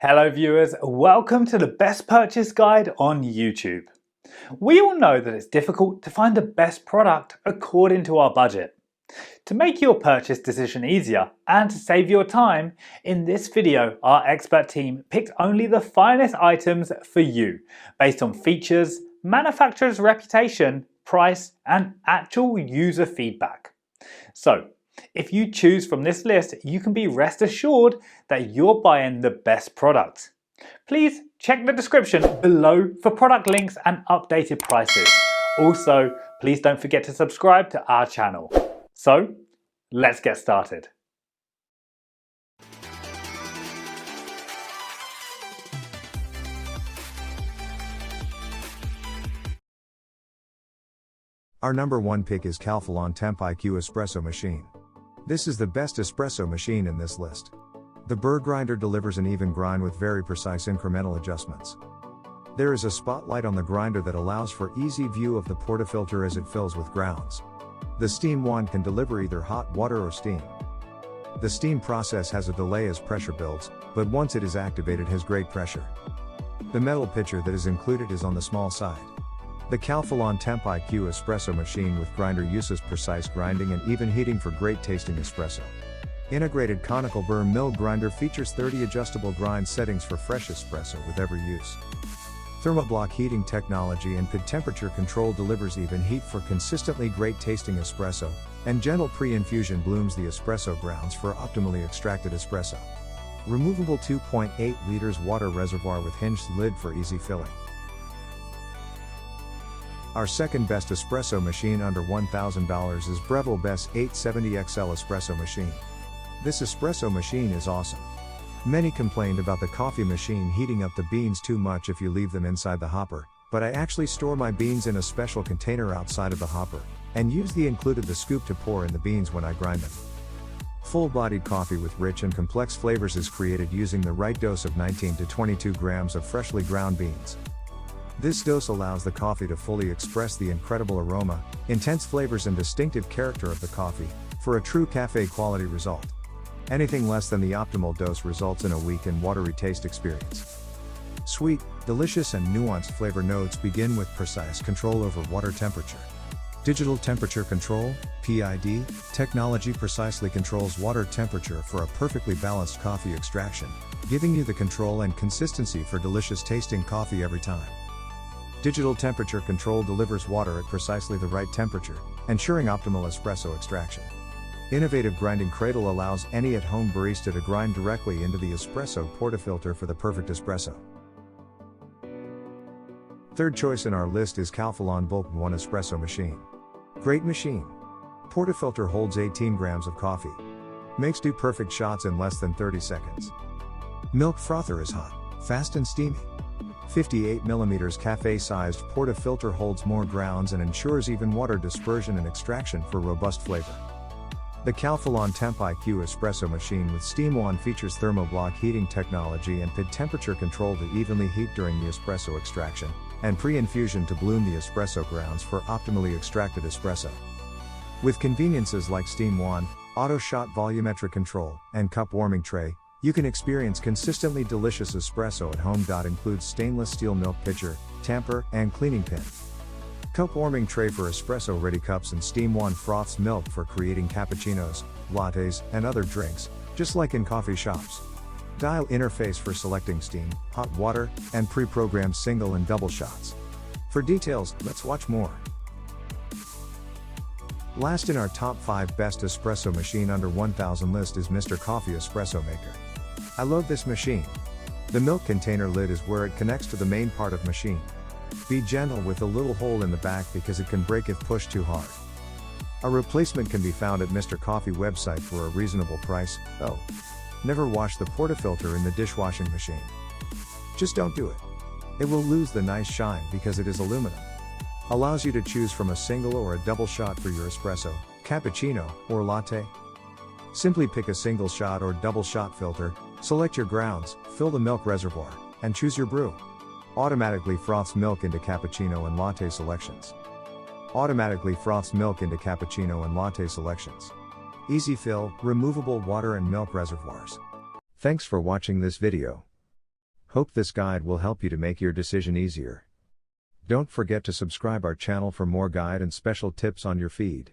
Hello viewers, welcome to the best purchase guide on YouTube. We all know that it's difficult to find the best product according to our budget. To make your purchase decision easier and to save your time, in this video our expert team picked only the finest items for you based on features, manufacturer's reputation, price and actual user feedback. So, if you choose from this list, you can be rest assured that you're buying the best product. Please check the description below for product links and updated prices. Also, please don't forget to subscribe to our channel. So, let's get started. Our number one pick is Calphalon Temp IQ Espresso Machine. This is the best espresso machine in this list. The burr grinder delivers an even grind with very precise incremental adjustments. There is a spotlight on the grinder that allows for easy view of the portafilter as it fills with grounds. The steam wand can deliver either hot water or steam. The steam process has a delay as pressure builds, but once it is activated has great pressure. The metal pitcher that is included is on the small side. The Calphalon Temp IQ Espresso Machine with grinder uses precise grinding and even heating for great tasting espresso. Integrated conical burr mill grinder features 30 adjustable grind settings for fresh espresso with every use. Thermoblock heating technology and PID temperature control delivers even heat for consistently great tasting espresso, and gentle pre-infusion blooms the espresso grounds for optimally extracted espresso. Removable 2.8 liters water reservoir with hinged lid for easy filling. Our second best espresso machine under $1,000 is Breville Best 870XL espresso machine. This espresso machine is awesome. Many complained about the coffee machine heating up the beans too much if you leave them inside the hopper, but I actually store my beans in a special container outside of the hopper, and use the scoop to pour in the beans when I grind them. Full-bodied coffee with rich and complex flavors is created using the right dose of 19 to 22 grams of freshly ground beans. This dose allows the coffee to fully express the incredible aroma, intense flavors and distinctive character of the coffee, for a true cafe quality result. Anything less than the optimal dose results in a weak and watery taste experience. Sweet, delicious and nuanced flavor notes begin with precise control over water temperature. Digital temperature control, PID, technology precisely controls water temperature for a perfectly balanced coffee extraction, giving you the control and consistency for delicious tasting coffee every time. Digital temperature control delivers water at precisely the right temperature, ensuring optimal espresso extraction. Innovative grinding cradle allows any at-home barista to grind directly into the espresso portafilter for the perfect espresso. Third choice in our list is Calphalon Bulk 1 espresso machine. Great machine. Portafilter holds 18 grams of coffee. Makes do perfect shots in less than 30 seconds. Milk frother is hot, fast and steamy. 58mm cafe-sized portafilter holds more grounds and ensures even water dispersion and extraction for robust flavor. The Calphalon Temp IQ Espresso Machine with steam wand features thermoblock heating technology and PID temperature control to evenly heat during the espresso extraction, and pre-infusion to bloom the espresso grounds for optimally extracted espresso. With conveniences like steam wand, auto shot volumetric control, and cup warming tray, you can experience consistently delicious espresso at home. Includes stainless steel milk pitcher, tamper, and cleaning pin. Cup warming tray for espresso ready cups and steam wand froths milk for creating cappuccinos, lattes, and other drinks, just like in coffee shops. Dial interface for selecting steam, hot water, and pre-programmed single and double shots. For details, let's watch more. Last in our top 5 best espresso machine under 1,000 list is Mr. Coffee Espresso Maker. I love this machine. The milk container lid is where it connects to the main part of machine. Be gentle with the little hole in the back because it can break if pushed too hard. A replacement can be found at Mr. Coffee website for a reasonable price. Oh, never wash the portafilter in the dishwashing machine. Just don't do it. It will lose the nice shine because it is aluminum. Allows you to choose from a single or a double shot for your espresso, cappuccino, or latte. Simply pick a single shot or double shot filter, select your grounds, fill the milk reservoir, and choose your brew. Automatically froths milk into cappuccino and latte selections. Automatically froths milk into cappuccino and latte selections. Easy fill, removable water and milk reservoirs. Thanks for watching this video. Hope this guide will help you to make your decision easier. Don't forget to subscribe our channel for more guide and special tips on your feed.